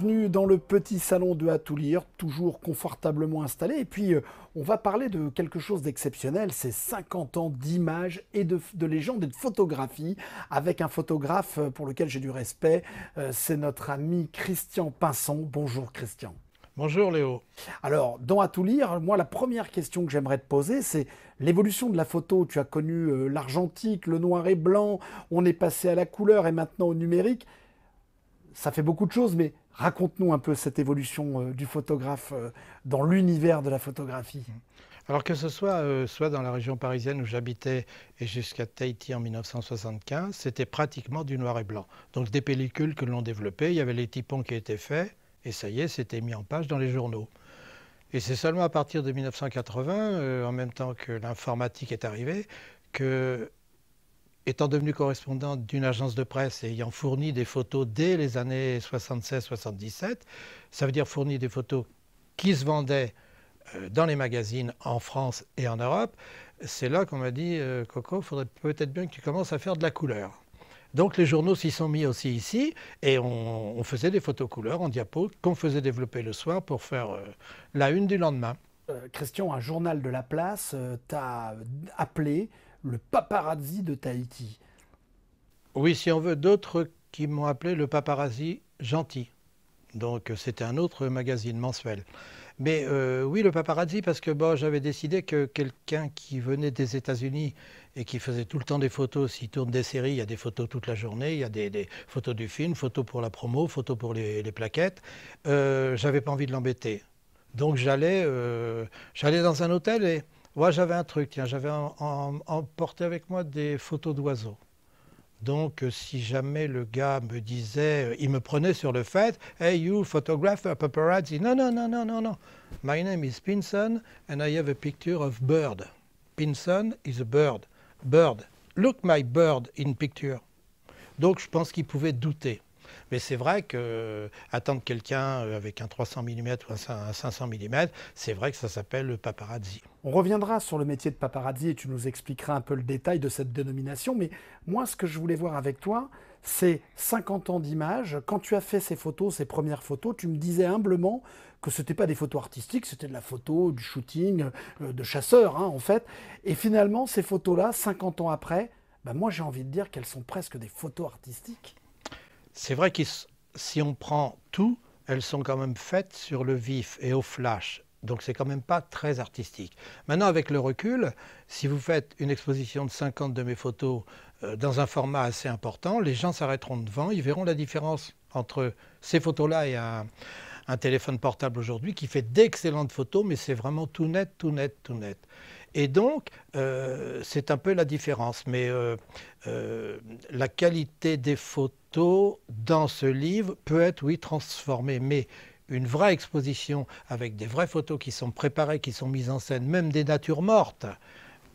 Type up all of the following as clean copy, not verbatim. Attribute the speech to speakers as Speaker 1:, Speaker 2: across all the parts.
Speaker 1: Bienvenue dans le petit salon de À tout lire, toujours confortablement installé. Et puis, on va parler de quelque chose d'exceptionnel, c'est 50 ans d'images et de légendes et de photographies, avec un photographe pour lequel j'ai du respect, c'est notre ami Christian Pinson. Bonjour Christian.
Speaker 2: Bonjour Léo.
Speaker 1: Alors, dans À tout lire, moi, la première question que j'aimerais te poser, c'est l'évolution de la photo. Tu as connu l'argentique, le noir et blanc, on est passé à la couleur et maintenant au numérique. Ça fait beaucoup de choses, mais raconte-nous un peu cette évolution du photographe dans l'univers de la photographie.
Speaker 2: Alors que ce soit dans la région parisienne où j'habitais et jusqu'à Tahiti en 1975, c'était pratiquement du noir et blanc. Donc des pellicules que l'on développait, il y avait les typons qui étaient faits et ça y est, c'était mis en page dans les journaux. Et c'est seulement à partir de 1980, en même temps que l'informatique est arrivée, que étant devenu correspondant d'une agence de presse et ayant fourni des photos dès les années 76-77, ça veut dire fourni des photos qui se vendaient dans les magazines en France et en Europe, c'est là qu'on m'a dit Coco, il faudrait peut-être bien que tu commences à faire de la couleur. Donc les journaux s'y sont mis aussi ici et on faisait des photos couleurs en diapo qu'on faisait développer le soir pour faire la une du lendemain.
Speaker 1: Christian, un journal de la place t'a appelé le paparazzi de Tahiti.
Speaker 2: Oui, si on veut, d'autres qui m'ont appelé le paparazzi gentil. Donc c'était un autre magazine mensuel. Mais oui, le paparazzi, parce que bon, j'avais décidé que quelqu'un qui venait des États-Unis et qui faisait tout le temps des photos, s'il tourne des séries, il y a des photos toute la journée, il y a des photos du film, photos pour la promo, photos pour les plaquettes, j'avais pas envie de l'embêter. Donc j'allais dans un hôtel et moi j'avais un truc, tiens, j'avais emporté avec moi des photos d'oiseaux. Donc, si jamais le gars me disait, il me prenait sur le fait, Hey, you photographer, paparazzi. Non, non, non, non, non, non. My name is Pinson and I have a picture of bird. Pinson is a bird. Bird. Look my bird in picture. Donc, je pense qu'il pouvait douter. Mais c'est vrai que attendre quelqu'un avec un 300 mm ou un 500 mm, c'est vrai que ça s'appelle le paparazzi.
Speaker 1: On reviendra sur le métier de paparazzi et tu nous expliqueras un peu le détail de cette dénomination. Mais moi, ce que je voulais voir avec toi, c'est 50 ans d'images. Quand tu as fait ces photos, ces premières photos, tu me disais humblement que ce n'était pas des photos artistiques, c'était de la photo, du shooting, de chasseurs, hein, en fait. Et finalement, ces photos-là, 50 ans après, ben moi j'ai envie de dire qu'elles sont presque des photos artistiques.
Speaker 2: C'est vrai que si on prend tout, elles sont quand même faites sur le vif et au flash. Donc c'est quand même pas très artistique. Maintenant, avec le recul, si vous faites une exposition de 50 de mes photos dans un format assez important, les gens s'arrêteront devant, ils verront la différence entre ces photos-là et un téléphone portable aujourd'hui qui fait d'excellentes photos, mais c'est vraiment tout net, tout net, tout net. Et donc, c'est un peu la différence. Mais la qualité des photos dans ce livre peut être, oui, transformée. Mais une vraie exposition avec des vraies photos qui sont préparées, qui sont mises en scène, même des natures mortes,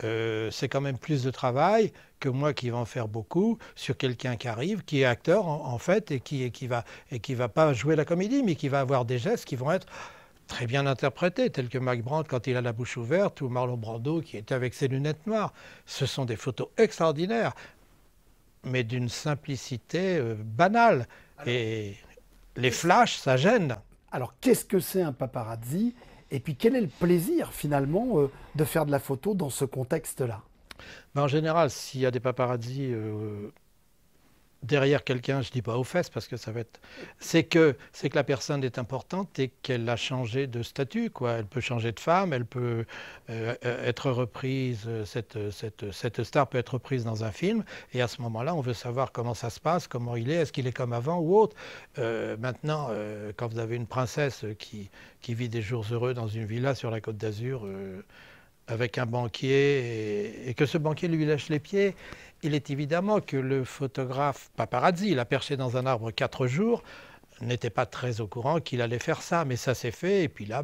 Speaker 2: c'est quand même plus de travail que moi qui vais en faire beaucoup sur quelqu'un qui arrive, qui est acteur en fait, et qui va pas jouer la comédie, mais qui va avoir des gestes qui vont être très bien interprétés, tels que Mac Brandt quand il a la bouche ouverte, ou Marlon Brando qui était avec ses lunettes noires. Ce sont des photos extraordinaires, mais d'une simplicité banale. Et les flashs, ça gêne.
Speaker 1: Alors, qu'est-ce que c'est un paparazzi? Et puis, quel est le plaisir, finalement, de faire de la photo dans ce contexte-là?
Speaker 2: Mais en général, s'il y a des paparazzis derrière quelqu'un, je ne dis pas aux fesses parce que ça va être... C'est que la personne est importante et qu'elle a changé de statut, quoi. Elle peut changer de femme, elle peut être reprise, cette star peut être reprise dans un film, et à ce moment-là, on veut savoir comment ça se passe, comment il est ce qu'il est comme avant ou autre. Maintenant, quand vous avez une princesse qui vit des jours heureux dans une villa sur la Côte d'Azur, avec un banquier et que ce banquier lui lèche les pieds, il est évidemment que le photographe paparazzi, il a perché dans un arbre 4 jours, n'était pas très au courant qu'il allait faire ça, mais ça s'est fait, et puis là,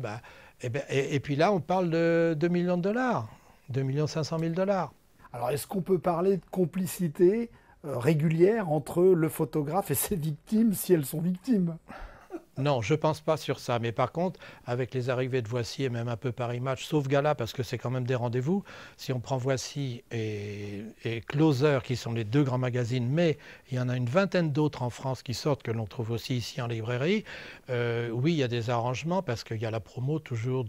Speaker 2: et puis là on parle de 2 millions de dollars, 2 500 000 dollars.
Speaker 1: Alors, est-ce qu'on peut parler de complicité régulière entre le photographe et ses victimes, si elles sont victimes?
Speaker 2: Non, je ne pense pas sur ça. Mais par contre, avec les arrivées de Voici et même un peu Paris Match, sauf Gala, parce que c'est quand même des rendez-vous, si on prend Voici et Closer, qui sont les deux grands magazines, mais il y en a une vingtaine d'autres en France qui sortent, que l'on trouve aussi ici en librairie, oui, il y a des arrangements, parce qu'il y a la promo toujours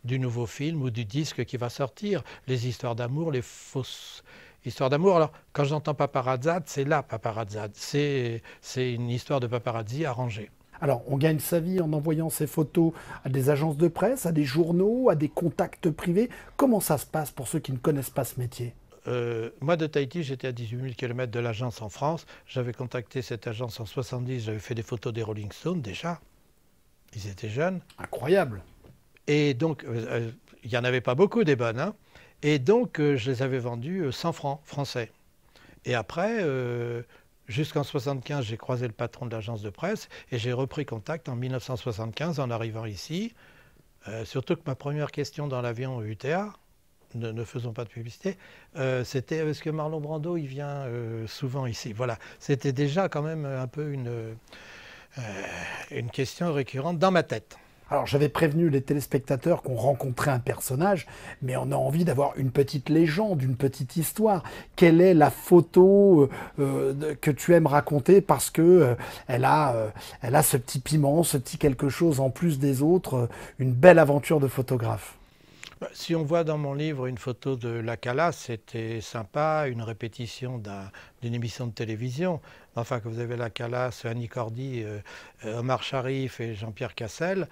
Speaker 2: du nouveau film ou du disque qui va sortir. Les histoires d'amour, les fausses histoires d'amour. Alors, quand j'entends paparazzade, c'est la paparazzade. C'est une histoire de paparazzi arrangée.
Speaker 1: Alors, on gagne sa vie en envoyant ses photos à des agences de presse, à des journaux, à des contacts privés. Comment ça se passe pour ceux qui ne connaissent pas ce métier?
Speaker 2: Moi, de Tahiti, j'étais à 18 000 km de l'agence en France. J'avais contacté cette agence en 70. J'avais fait des photos des Rolling Stones déjà. Ils étaient jeunes.
Speaker 1: Incroyable.
Speaker 2: Et donc, il n'y en avait pas beaucoup des bonnes, hein. Et donc, je les avais vendues 100 francs français. Et après, jusqu'en 75, j'ai croisé le patron de l'agence de presse et j'ai repris contact en 1975 en arrivant ici. Surtout que ma première question dans l'avion UTA, ne faisons pas de publicité, c'était est-ce que Marlon Brando il vient souvent ici? Voilà, c'était déjà quand même un peu une question récurrente dans ma tête.
Speaker 1: Alors j'avais prévenu les téléspectateurs qu'on rencontrait un personnage, mais on a envie d'avoir une petite légende, une petite histoire. Quelle est la photo que tu aimes raconter parce que elle a ce petit piment, ce petit quelque chose en plus des autres, une belle aventure de photographe?
Speaker 2: Si on voit dans mon livre une photo de la Cala, c'était sympa, une répétition d'une émission de télévision. Enfin, que vous avez la Calas, Annie Cordy, Omar Sharif et Jean-Pierre Cassel,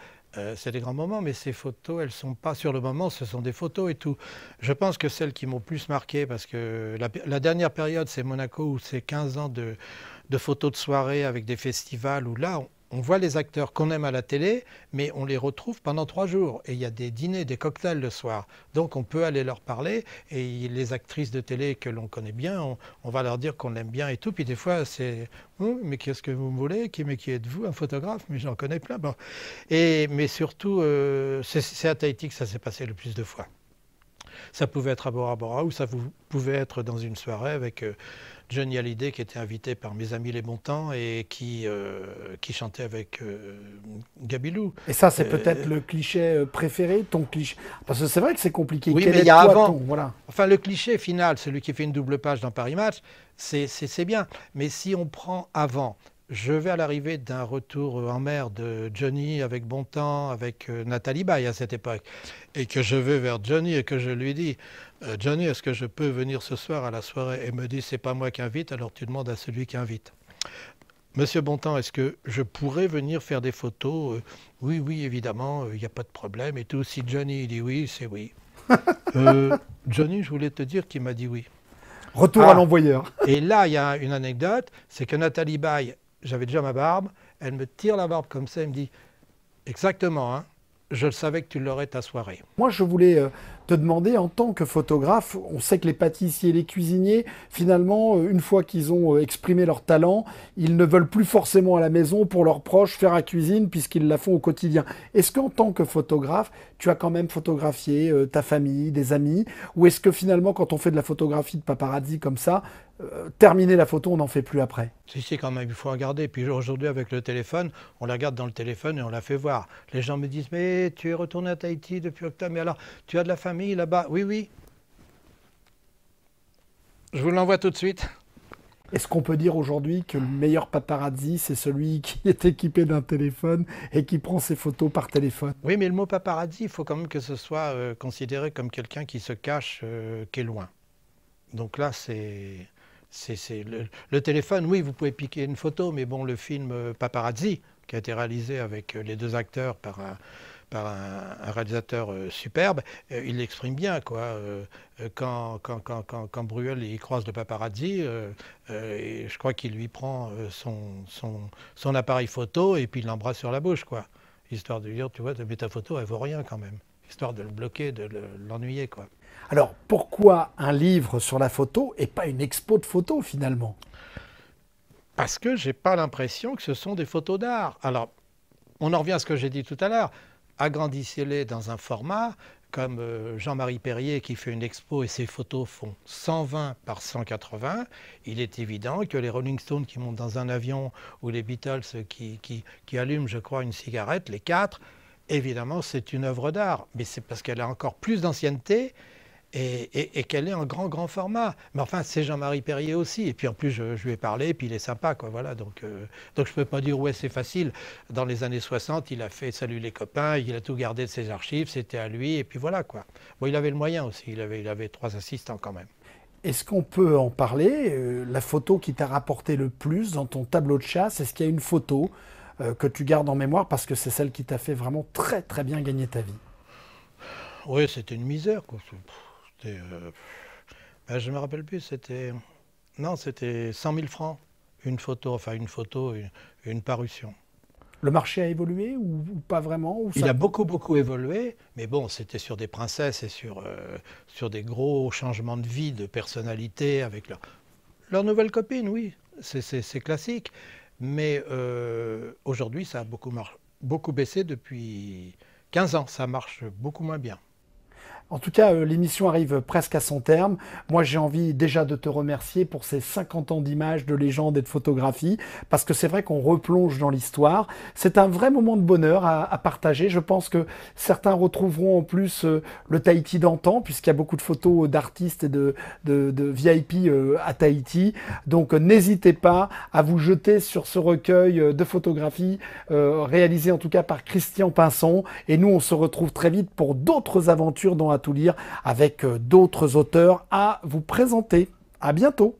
Speaker 2: c'est des grands moments, mais ces photos, elles ne sont pas sur le moment, ce sont des photos et tout. Je pense que celles qui m'ont plus marqué, parce que la dernière période, c'est Monaco, où c'est 15 ans de photos de soirée avec des festivals, où là, on voit les acteurs qu'on aime à la télé, mais on les retrouve pendant 3 jours. Et il y a des dîners, des cocktails le soir. Donc on peut aller leur parler. Et les actrices de télé que l'on connaît bien, on va leur dire qu'on l'aime bien et tout. Puis des fois, c'est oh, mais qu'est-ce que vous me voulez? Mais qui êtes-vous? Un photographe? Mais j'en connais plein. Bon. Mais surtout, c'est à Tahiti que ça s'est passé le plus de fois. Ça pouvait être à Bora Bora ou ça pouvait être dans une soirée avec Johnny Hallyday qui était invité par mes amis Les Bons Temps et qui chantait avec Gabilou.
Speaker 1: Et ça, c'est peut-être le cliché préféré, ton cliché. Parce que c'est vrai que c'est compliqué.
Speaker 2: Oui,
Speaker 1: Quel
Speaker 2: mais
Speaker 1: est
Speaker 2: il y a
Speaker 1: toi,
Speaker 2: avant.
Speaker 1: voilà.
Speaker 2: Enfin, le cliché final, celui qui fait une double page dans Paris Match, c'est bien. Mais si on prend avant, je vais à l'arrivée d'un retour en mer de Johnny avec Bontemps, avec Nathalie Baye à cette époque, et que je vais vers Johnny et que je lui dis Johnny, est-ce que je peux venir ce soir à la soirée? Et il me dit c'est pas moi qui invite, alors tu demandes à celui qui invite. Monsieur Bontemps, est-ce que je pourrais venir faire des photos? Oui, oui, évidemment, il n'y a pas de problème et tout. Si Johnny il dit oui, c'est oui. Johnny, je voulais te dire qu'il m'a dit oui.
Speaker 1: Retour à l'envoyeur.
Speaker 2: Et là, il y a une anecdote, c'est que Nathalie Baye, j'avais déjà ma barbe, elle me tire la barbe comme ça, elle me dit exactement, hein, je le savais que tu l'aurais ta soirée.
Speaker 1: Moi, je voulais te demander, en tant que photographe, on sait que les pâtissiers et les cuisiniers, finalement, une fois qu'ils ont exprimé leur talent, ils ne veulent plus forcément à la maison pour leurs proches faire la cuisine puisqu'ils la font au quotidien. Est-ce qu'en tant que photographe, tu as quand même photographié ta famille, des amis, ou est-ce que finalement, quand on fait de la photographie de paparazzi comme ça, terminer la photo, on n'en fait plus après?
Speaker 2: Si, quand même, il faut regarder. Puis aujourd'hui, avec le téléphone, on la regarde dans le téléphone et on la fait voir. Les gens me disent, mais tu es retourné à Tahiti depuis octobre, mais alors, tu as de la famille là-bas? Oui, oui. Je vous l'envoie tout de suite.
Speaker 1: Est-ce qu'on peut dire aujourd'hui que le meilleur paparazzi, c'est celui qui est équipé d'un téléphone et qui prend ses photos par téléphone?
Speaker 2: Oui, mais le mot paparazzi, il faut quand même que ce soit considéré comme quelqu'un qui se cache, qui est loin. Donc là, c'est le téléphone, oui, vous pouvez piquer une photo, mais bon, le film Paparazzi, qui a été réalisé avec les deux acteurs par un réalisateur superbe, il l'exprime bien, quoi. Quand Bruel il croise le paparazzi, et je crois qu'il lui prend son appareil photo et puis il l'embrasse sur la bouche, quoi. Histoire de lui dire, tu vois, ta photo, elle vaut rien quand même. Histoire de le bloquer, de l'ennuyer, quoi.
Speaker 1: Alors, pourquoi un livre sur la photo et pas une expo de photos, finalement?
Speaker 2: Parce que je n'ai pas l'impression que ce sont des photos d'art. Alors, on en revient à ce que j'ai dit tout à l'heure. Agrandissez-les dans un format, comme Jean-Marie Perrier qui fait une expo et ses photos font 120 par 180, il est évident que les Rolling Stones qui montent dans un avion ou les Beatles qui allument, je crois, une cigarette, les quatre, évidemment c'est une œuvre d'art, mais c'est parce qu'elle a encore plus d'ancienneté et qu'elle est en grand format. Mais enfin, c'est Jean-Marie Perrier aussi. Et puis en plus, je lui ai parlé, puis il est sympa, quoi. Voilà. Donc je ne peux pas dire, ouais, c'est facile. Dans les années 60, il a fait Salut les copains, il a tout gardé de ses archives, c'était à lui, et puis voilà, quoi. Bon, il avait le moyen aussi, il avait 3 assistants quand même.
Speaker 1: Est-ce qu'on peut en parler? La photo qui t'a rapporté le plus dans ton tableau de chasse, est-ce qu'il y a une photo que tu gardes en mémoire parce que c'est celle qui t'a fait vraiment très bien gagner ta vie?
Speaker 2: Oui, c'était une misère, quoi. Je ne me rappelle plus, non, c'était 100 000 francs, une photo, une parution.
Speaker 1: Le marché a évolué ou pas vraiment ou
Speaker 2: Il a beaucoup évolué, mais bon, c'était sur des princesses et sur des gros changements de vie, de personnalité, avec leur nouvelle copine, oui, c'est classique. Mais aujourd'hui, ça a beaucoup baissé depuis 15 ans, ça marche beaucoup moins bien.
Speaker 1: En tout cas, l'émission arrive presque à son terme. Moi, j'ai envie déjà de te remercier pour ces 50 ans d'images, de légendes et de photographies, parce que c'est vrai qu'on replonge dans l'histoire. C'est un vrai moment de bonheur à partager. Je pense que certains retrouveront en plus le Tahiti d'antan, puisqu'il y a beaucoup de photos d'artistes et de VIP à Tahiti. Donc, n'hésitez pas à vous jeter sur ce recueil de photographies réalisé en tout cas par Christian Pinson. Et nous, on se retrouve très vite pour d'autres aventures dans À tout lire avec d'autres auteurs à vous présenter. À bientôt.